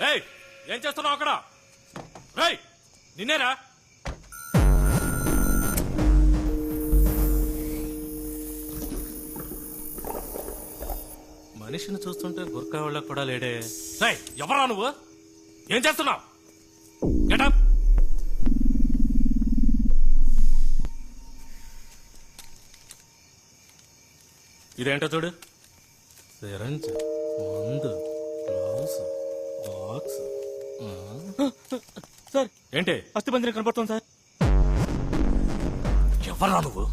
ఏయ్, ఏం చేస్తున్నావు అక్కడ? రేయ్, నిన్నేరా? మనిషిని చూస్తుంటే గుర్కా వాళ్ళకు కూడా లేడే. రేయ్, ఎవరా నువ్వు? ఏం చేస్తున్నావు? గెటప్. ఇదేంటో చూడు. సిరంజ్, మందు, గ్లౌస్, బాక్స్. సార్ ఏంటి? అస్థిపంజరం కనపడుతుంది సార్. ఎవరా నువ్వు?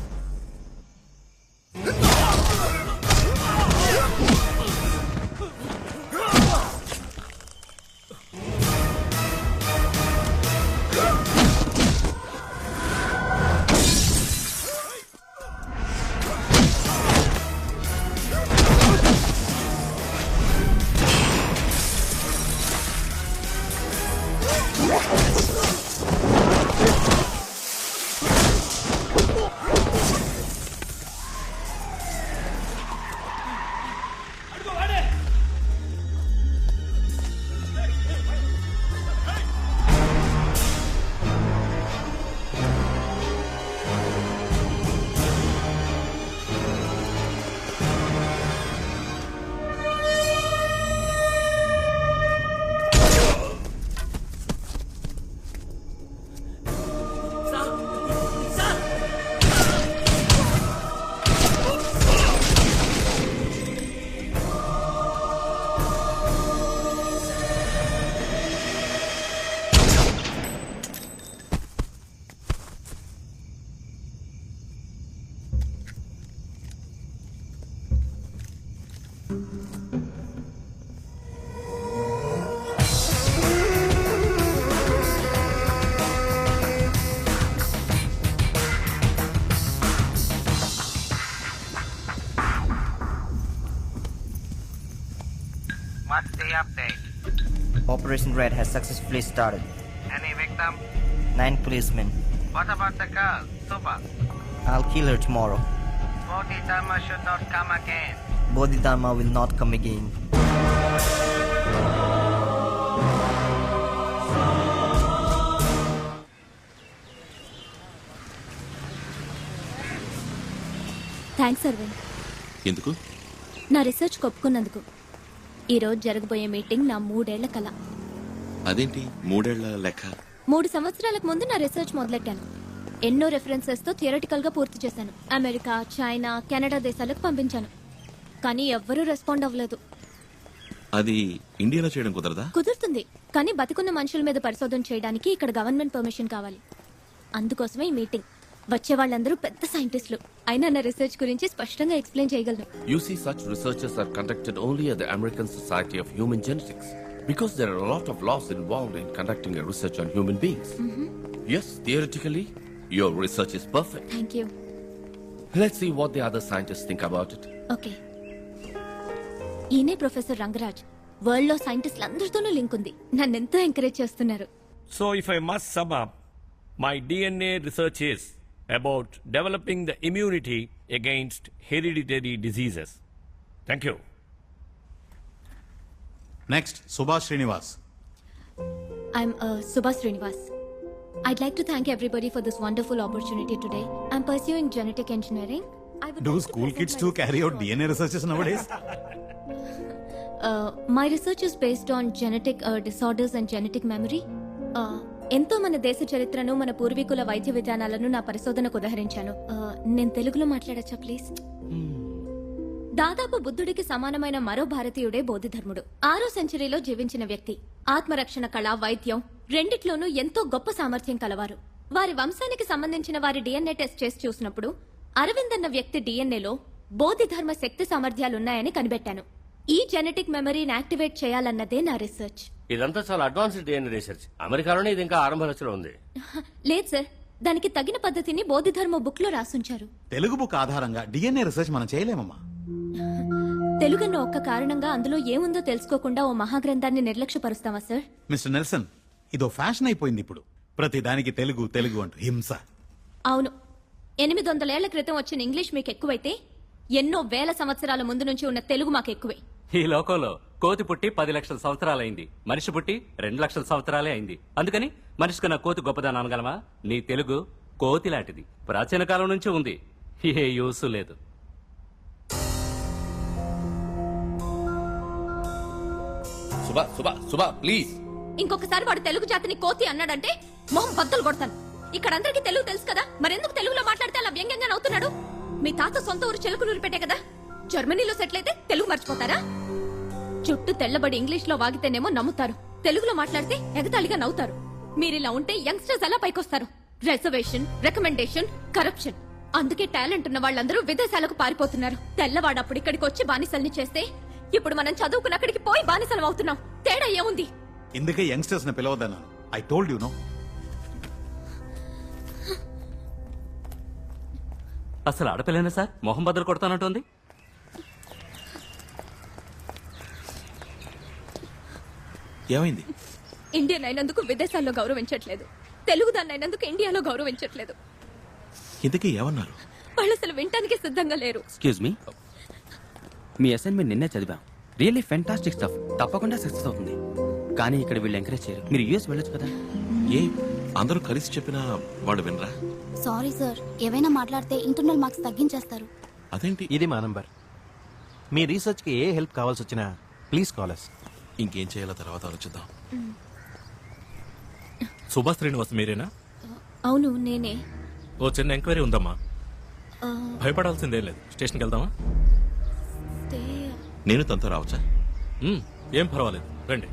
What's the update? Operation Red has successfully started. Any victim? 9 policemen. What about the girl, Suba? I'll kill her tomorrow. Bodhidharma should not come again. Bodhidharma will not come again. Thanks Aravind. ఎందుకు? నా research ఒప్పుకున్నందుకు. ఈ రోజు జరగబోయే meeting నా 3 ఏళ్ల కల. అదేంటి 3 ఏళ్ల లెక్క? 3 సంవత్సరాలకు ముందు నా రీసెర్చ్ మొదలెట్టాను. ఎన్నో రెఫరెన్సెస్ తో థియరిటికల్ గా పూర్తి చేశాను. అమెరికా, చైనా, కెనడా దేశాలకు పంపించాను. కానీ ఎవ్వరూ రెస్పాండ్ అవ్వలేదు. అది ఇండియాలో చేయడం కుదరదా? కుదురుతుంది, కానీ బతికున్న మనుషుల మీద పరిశోధన చేయడానికి ఇక్కడ గవర్నమెంట్ పర్మిషన్ కావాలి. అందుకోసమే ఈ మీటింగ్. వచ్చే వాళ్ళందరూ పెద్ద సైంటిస్టులు. అయినా నా రీసెర్చ్ గురించి స్పష్టంగా ఎక్స్ప్లెయిన్ చేయగలను. You see, such researches are conducted only at the American Society of Human Genetics because there are a lot of laws involved in conducting a research on human beings. Yes, theoretically, your research is perfect. Thank you. Let's see what the other scientists think about it. Okay. ఈయనే professor Rangaraj. World లో సైంటిస్టులు అందరితోనూ link ఉంది. నన్ను ఎంతో encourage చేస్తున్నారు. So if I must sum up, my DNA research is about developing the immunity against hereditary diseases. Thank you. Next, Subhash Srinivas. I'm Subhash Srinivas. I'd like to thank everybody for this wonderful opportunity today. I'm pursuing genetic engineering. Do school kids too carry out DNA researches nowadays? My research is based on genetic disorders and genetic memory. ఎంతో మన దేశ చరిత్రను, మన పూర్వీకుల వైద్య విధానాలను నా పరిశోధనకు ఉదహరించాను. నేను తెలుగులో మాట్లాడచ్చా ప్లీజ్? దాదాపు బుద్ధుడికి సమానమైన మరో భారతీయుడే బోధిధర్ముడు. 6వ సెంచరీలో జీవించిన వ్యక్తి. ఆత్మరక్షణ కళ, వైద్యం రెండిట్లోనూ ఎంతో గొప్ప సామర్థ్యం కలవారు. వారి వంశానికి సంబంధించిన వారి డిఎన్ఏ టెస్ట్ చేసి చూసినప్పుడు అరవింద్ అన్న వ్యక్తి డిఎన్ఏలో బోధిధర్మ శక్తి సామర్థ్యాలున్నాయని కనిపెట్టాను. ఈ జెనెటిక్ మెమరీని యాక్టివేట్ చేయాలన్నదే నా రీసెర్చ్. ఇదంతా చాలా అడ్వాన్స్డ్ డిఎన్ఏ రీసెర్చ్. అమెరికాలోనే ఇది ఇంకా ఆరంభ దశలో ఉంది. లేదు సార్, దానికి తగిన పద్ధతిని బోధిధర్మ బుక్ లో రాసుంచారు. తెలుగు బుక్ ఆధారంగా డిఎన్ఏ రీసెర్చ్ మనం చేయలేమమ్మా. తెలుగన్న ఒక్క కారణంగా అందులో ఏముందో తెలుసుకోకుండా ఓ మహాగ్రంథాన్ని నిర్లక్ష్యపరుస్తావా సార్? మిస్టర్ నెల్సన్, ఇదో ఫ్యాషన్ అయిపోయింది ఇప్పుడు. ప్రతి దానికి తెలుగు తెలుగు అంటూ హింస. అవును, 800 ఏళ్ల క్రితం వచ్చిన ఇంగ్లీష్ మీకు ఎక్కువైతే ఎన్నో వేల సంవత్సరాల ముందు నుంచి ఉన్న తెలుగు మాకు ఎక్కువే. ఈ లోకంలో కోతి పుట్టి 10 లక్షల సంవత్సరాలైంది, మనిషి పుట్టి 2 లక్షల సంవత్సరాలే అయింది. అందుకని మనిషి కన్నా కోతి గొప్పదని అనగలమా? నీ తెలుగు కోతి లాంటిది, ప్రాచీన కాలం నుంచి ఉంది, ఏ యూసు లేదు. సుబా సుబా సుబా ప్లీజ్. ఇంకొకసారి వాడు తెలుగు జాతిని కోతి అన్నాడంటే మొహం బద్దలు కొడతాను. ఇక్కడ అందరికీ తెలుగు తెలుసు కదా, మరెందుకు తెలుగులో మాట్లాడితే అలా వ్యంగ్యంగా నవ్వుతున్నాడు? మీ తాత సొంత ఊరు చెలుకునూరు పెట్టే కదా, జర్మనీలో సెటిల్ అయితే తెలుగు మర్చిపోతారా? చుట్టూ తెల్లబడి ఇంగ్లీష్ లో వాగితేనేమో నమ్ముతారు, తెలుగులో మాట్లాడితే ఎగతాళిగా నవ్వుతారు. మీరిలా ఉంటే యంగ్స్టర్స్ ఎలా పైకొస్తారు? Reservation, recommendation, corruption. అందుకే టాలెంట్ ఉన్న వాళ్ళందరూ విదేశాలకు పారిపోతున్నారు. తెల్లవాడప్పుడు ఇక్కడికి వచ్చి బానిసల్ని చేస్తే ఇప్పుడు మనం చదువుకుని అక్కడికి పోయి బానిసలం అవుతున్నాం. తేడా ఏముంది? ఇందుకే యంగ్స్టర్స్ ని పిలవద్దన్నాను. I told you no. అసలు ఆడపిల్లనే సార్ మొహం బద్దలు కొడతానంటోంది. ఏమైంది? ఇండియన్ అయినందుకు విదేశాల్లో గౌరవించట్లేదు, తెలుగుదాన్ని అయినందుకు ఇండియాలో గౌరవించట్లేదు. ఇంతకీ ఏమన్నారు? వాళ్ళు అసలు వినటానికి సిద్ధంగా లేరు. ఎక్స్క్యూజ్ మీ, మీ అసైన్మెంట్ నిన్నే చదివాం. రియల్లీ ఫెంటాస్టిక్ స్టఫ్, తప్పకుండా సక్సెస్ అవుతుంది. కానీ ఇక్కడ వీళ్ళు ఎంకరేజ్ చేయరు. మీరు యూఎస్ వెళ్ళొచ్చు కదా. ఏ అందరూ కలిసి చెప్పినా వాళ్ళు వినరా? సారీ సార్, ఏవైనా మాట్లాడితే ఇంటర్నల్ మార్క్స్ తగ్గించేస్తారు. అదేంటి? ఇది మా నంబర్. మీ రీసెర్చ్కి ఏ హెల్ప్ కావాల్సి వచ్చినా ప్లీజ్ కాల్ us. ఇంకేం చేయాలో తర్వాత ఆలోచిద్దాం. సుభాష్ శ్రీనివాస్ మీరేనా? అవును నేనే. ఓ చిన్న ఎంక్వైరీ ఉందమ్మా. భయపడాల్సిందేం లేదు. స్టేషన్కి వెళ్దామా? నేను తనతో రావచ్చా? ఏం పర్వాలేదు, రండి.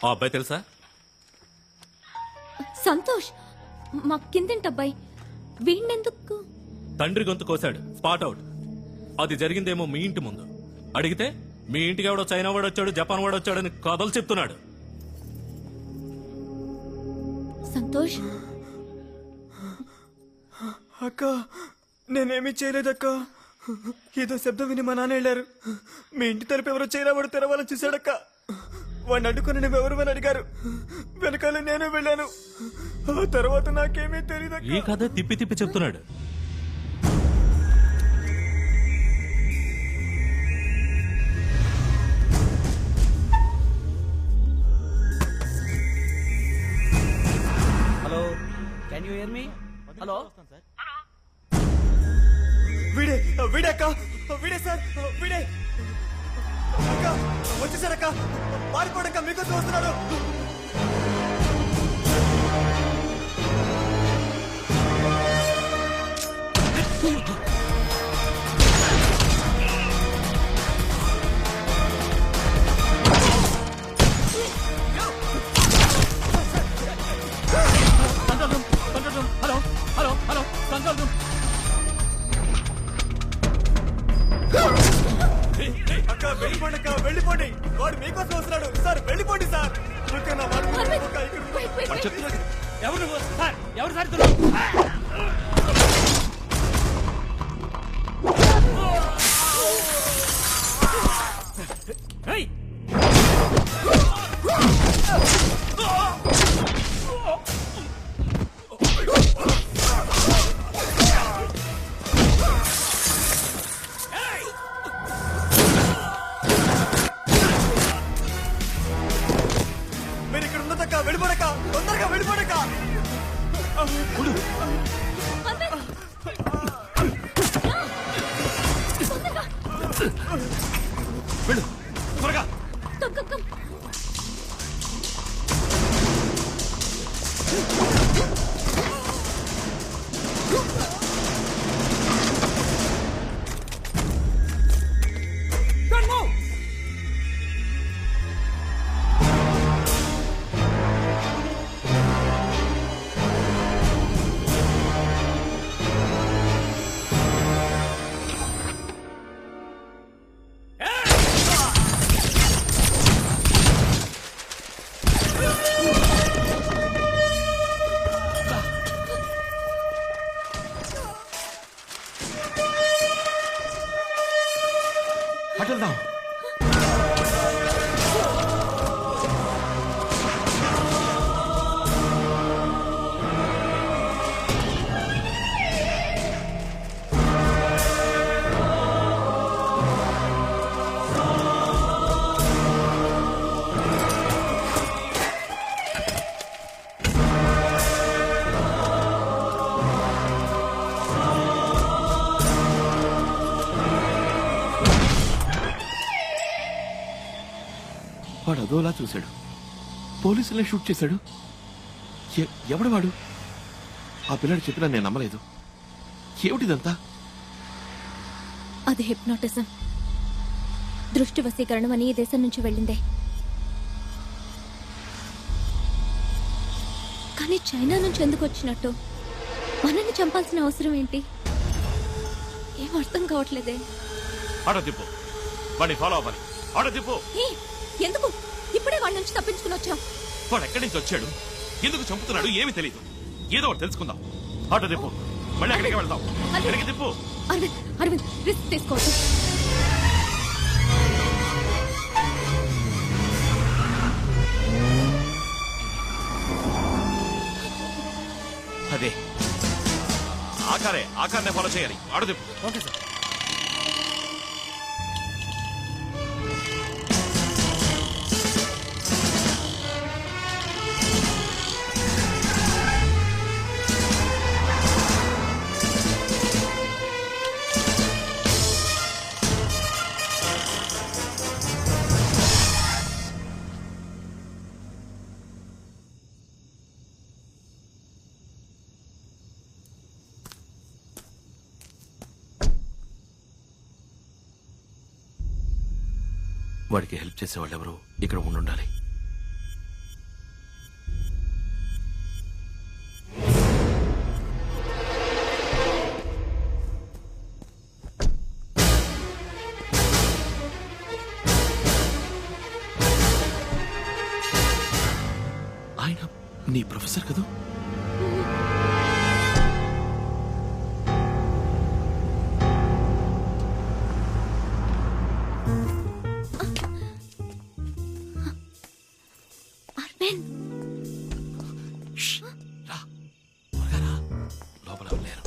ఆ అబ్బాయి తెలుసా? సంతోష్, మా కిందింటబ్బాయి. వీణెందుకు? తండ్రి గొంతు కోశాడు, స్పాట్ అవుట్. అది జరిగిందేమో మీ ఇంటి ముందు. అడిగితే మీ ఇంటికి ఎవడో చైనా వాడు వచ్చాడు, జపాన్ వాడు వచ్చాడని కథలు చెప్తున్నాడు. సంతోష్, అక్క నేనేమీ చేయలేదక్క. ఏదో శబ్దం విని మా నాన్న వెళ్ళారు. మీ ఇంటి తరపు ఎవరో చైనా వాడు తెరవాలని చూశాడక్క. వాడిని అడ్డుకుని నువ్వెవరు అని అడిగారు. వెనకాల నేను వెళ్ళాను. ఆ తర్వాత నాకేమీ తెలియదు. ఈ కథ తిప్పి తిప్పి చెప్తున్నాడు. Hello, can you here me? Hello, వీడే వీడే అక్క, వీడే సార్, వీడే అక్క. వచ్చేసారక్క, పారిపోడక్క, మీకోసం వస్తున్నాడు. Hello hello hello, control room. అక్క వెళ్ళిపోండి, అక్క వెళ్ళిపోండి. వాడు మీకోసం వస్తున్నాడు సార్, వెళ్ళిపోండి సార్. అక్క, నా మాట వినండి. అక్క, ఇక్కడ ఎవరు నువ్వు? సార్ ఎవరు సార్ ఇతను? ఏయ్! మీరు ఇక్కడ ఉన్నదక్క, వెళ్ళిపోడక్క, తొందరగా వెళ్ళిపోడక్క. వెళ్ళు త్వరగా. అటెళ్దాం. వాడు అదోలా చూశాడు, పోలీసులే షూట్ చేశాడు. ఎవడు వాడు? ఆ పిల్లాడు చెప్పినా నేను నమ్మలేదు. ఏమిటిదంతా? అది హిప్నోటిజం, దృష్టి వశీకరణం అని ఈ దేశం నుంచి వెళ్ళిందే. కానీ చైనా నుంచి ఎందుకు వచ్చినట్టు? మనల్ని చంపాల్సిన అవసరం ఏంటి? ఏం అర్థం కావట్లేదే. ఆటో తిప్పు, వాడిని ఫాలో అవ్వాలి. ఆటో తిప్పు. ఎందుకు? ఇప్పుడే వాళ్ళ నుంచి తప్పించుకుని వచ్చాం. వాడు ఎక్కడి నుంచి వచ్చాడు, ఎందుకు చంపుతున్నాడు ఏమీ తెలియదు. ఏదో ఒకటి తెలుసుకుందాం. ఆటో తిప్పు, మళ్ళీ అక్కడికి వెళ్దాం. అక్కడికి తిప్పు. అరవింద్, అరవింద్, రిస్క్ తీసుకోవద్దు. అదే ఆకారనే ఫాలో చేయాలి. ఆటో తిప్పు. Okay sir. వాడికి హెల్ప్ చేసేవాళ్ళు ఎవరు ఇక్కడ ఉండాలి. ఆయన నీ ప్రొఫెసర్ కదా? లోపల లేరు.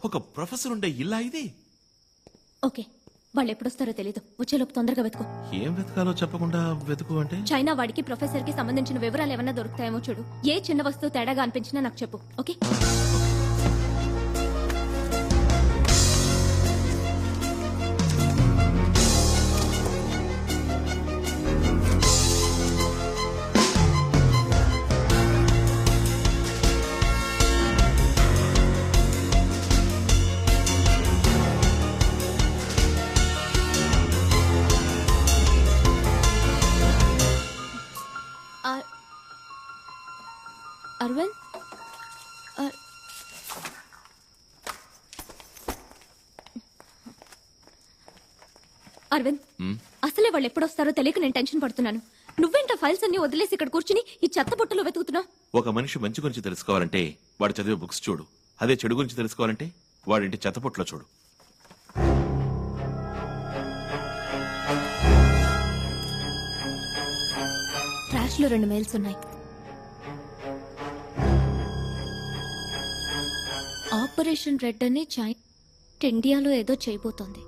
ఒక ప్రొఫెసర్ ఉండే ఇల్లా ఇది? ఓకే, వాళ్ళు ఎప్పుడొస్తారో తెలీదు. వచ్చేలోపు తొందరగా వెతుకు. ఏం వెతకాలో చెప్పకుండా వెతుకు అంటే? చైనా వాడికి ప్రొఫెసర్ కి సంబంధించిన వివరాలు ఏమన్నా దొరుకుతాయేమో చూడు. ఏ చిన్న వస్తువు తేడాగా అనిపించినా నాకు చెప్పు. ఓకే? అరవింద్, అరవింద్, అసలే వాళ్ళు ఎప్పుడొస్తారో తెలియక నేను టెన్షన్ పడుతున్నాను. నువ్వేంటా ఫైల్స్ అన్ని వదిలేసి ఇక్కడ కూర్చుని ఈ చెత్త బుట్టలో వెతుకుతున్నావు? ఒక మనిషి మంచి గురించి తెలుసుకోవాలంటే వాడు చదివే బుక్స్ చూడు. అదే చెడు గురించి తెలుసుకోవాలంటే వాడింటి చెత్తపొట్లో చూడు. ట్రాష్ లో 2 మెయిల్స్ ఉన్నాయి. ఆపరేషన్ రెడ్ అని చైనా ఇండియాలో ఏదో చేయబోతోంది.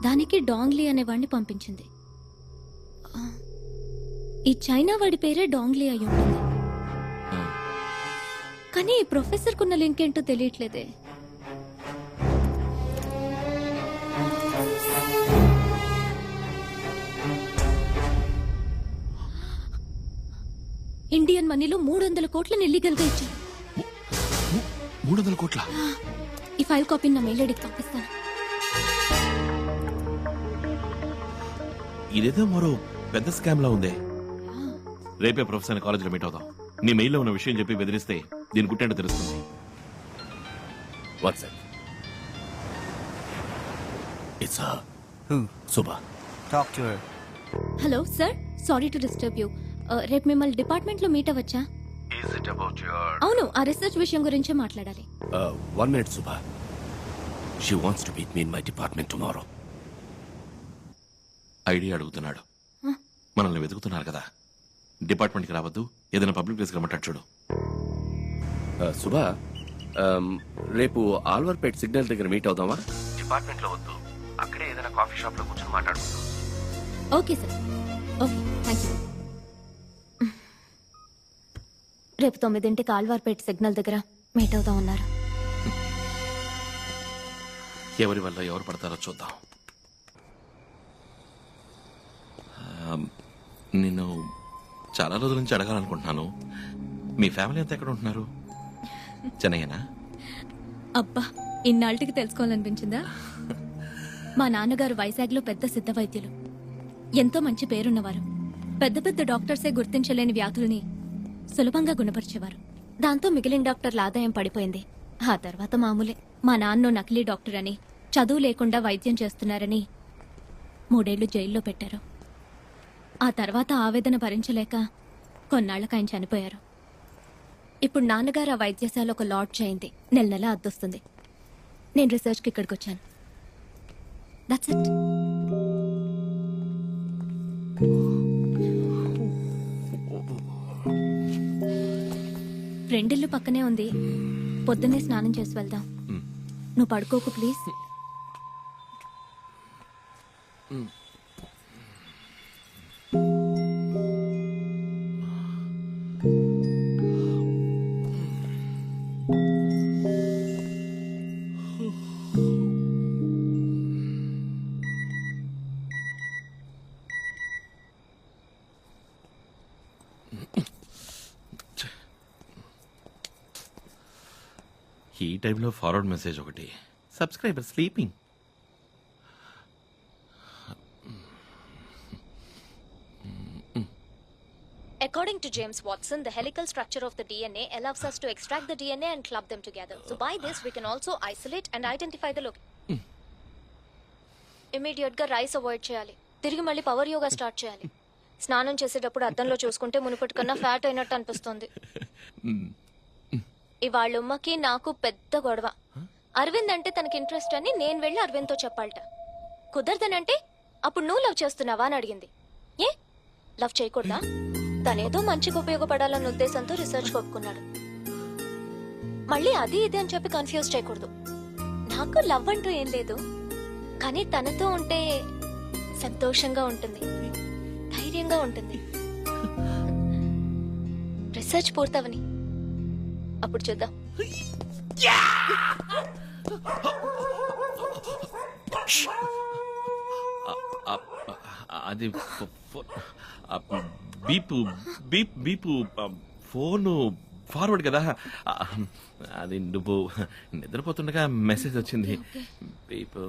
దానికి డాంగ్లీ అనేవాడిని పంపించింది. ఈ చైనా వాడి పేరే డాంగ్లీ అయి ఉంటుంది. కానీ ఈ ప్రొఫెసర్ కున్న లింక్ ఏంటో తెలియట్లేదే. ఇండియన్ మనీలో 300 కోట్లను ఇల్లీగల్ గా ఇచ్చారు. 300 కోట్ల? ఈ ఫైల్ కాపీని నా మెయిల్ ఐడికి పంపిస్తాను. ఇదేదో మరో పెద్ద స్కామ్ లా ఉందే. రేపే ప్రొఫెసర్ కాలేజీలో మీట్ అవుదాం. నీ మెయిల్లో ఉన్న విషయం చెప్పి బెదిరిస్తే దీని గుట్టేంటో తెలుస్తుంది. WhatsApp. It's Subha. Talk to her. Hello sir, sorry to disturb you. రేపు మిమ్మల్ని డిపార్ట్మెంట్ లో meet అవ్వచ్చా? Is it about your... అవును, ఆ రీసెర్చ్ విషయం గురించే మాట్లాడాలి. 1 minute, Subha. She wants to meet me in my department tomorrow. Idea అడుగుతున్నాడు. మనల్ని వెతుకుతున్నారు కదా, డిపార్ట్మెంట్కి రావద్దు, ఏదైనా పబ్లిక్ ప్లేస్కి రమ్మంటాడు చూడు. Subha, రేపు ఆల్వర్పేట్ సిగ్నల్ దగ్గర మీట్ అవుదామా? డిపార్ట్మెంట్ లో వద్దు, అక్కడే ఏదైనా కాఫీ షాప్ లో కూర్చొని మాట్లాడుకుందాం. Okay sir, okay, thank you. రేపు 9 ఆల్వార్పేట్ సిగ్నల్ దగ్గర మీట్ అవుదాం అన్నారు. ఎవరి వల్ల ఎవరు పడతారో చూద్దాం. నిన్ను చాలా రోజుల నుంచి అడగాలనుకుంటున్నాను. మీ ఫ్యామిలీ అంతా ఎక్కడ ఉంటున్నారు? చెన్నయ్యనా? అబ్బా, ఇన్నాళ్ళకి తెలుసుకోవాలనిపించిందా? మా నాన్నగారు వైజాగ్లో పెద్ద సిద్ధ వైద్యులు. ఎంతో మంచి పేరున్నవారు. పెద్ద పెద్ద డాక్టర్సే గుర్తించలేని వ్యాధుల్ని సులభంగా గుణపరిచేవారు. దాంతో మిగిలిన డాక్టర్ల ఆదాయం పడిపోయింది. ఆ తర్వాత మామూలే. మా నాన్న నకిలీ డాక్టర్ అని, చదువు లేకుండా వైద్యం చేస్తున్నారని 3 ఏళ్లు జైల్లో పెట్టారు. ఆ తర్వాత ఆవేదన భరించలేక కొన్నాళ్లకు ఆయన చనిపోయారు. ఇప్పుడు నాన్నగారు ఆ వైద్యశాల ఒక లాడ్జ్ అయింది. నెల అద్దొస్తుంది. నేను రీసెర్చ్కి ఇక్కడికి వచ్చాను. That's it. ఫ్రెండిల్లు పక్కనే ఉంది. పొద్దున్నే స్నానం చేసి వెళ్దాం. నువ్వు పడుకోకు ప్లీజ్. ఈ టైంలో ఫార్వర్డ్ మెసేజ్ ఒకటి. Subscriber sleeping. According to James Watson, the helical structure of the DNA allows us to extract the DNA and club them together. So by this, we can also isolate and identify the location. Immediate గా rice avoid చేయాలి. తిరిగి మళ్ళీ power yoga start చేయాలి. స్నానం చేసేటప్పుడు అద్దంలో చూసుకుంటే మునుపటి కన్నా ఫ్యాట్ అయినట్టు అనిపిస్తుంది. ఇవాళ ఉమ్మకి నాకు పెద్ద గొడవ. అరవింద్ అంటే తనకి ఇంట్రెస్ట్ అని నేను వెళ్ళి అరవింద్తో చెప్పాలట. కుదరదనంటే అప్పుడు నువ్వు లవ్ చేస్తున్నావా అని అడిగింది. ఏ లవ్ చేయకూడదా? తనేదో మంచిగా ఉపయోగపడాలన్న ఉద్దేశంతో రీసెర్చ్ ఒప్పుకున్నాడు. మళ్ళీ అది ఇది అని చెప్పి కన్ఫ్యూజ్ చేయకూడదు. నాకు లవ్ అంటూ ఏం లేదు, కానీ తనతో ఉంటే సంతోషంగా ఉంటుంది, ధైర్యంగా ఉంటుంది. రీసెర్చ్ పూర్తవని అప్పుడు చూద్దాం. అది బీపు బీప్ బీపు ఫోను ఫార్వర్డ్ కదా. అది నువ్వు నిద్రపోతుండగా మెసేజ్ వచ్చింది. బీపు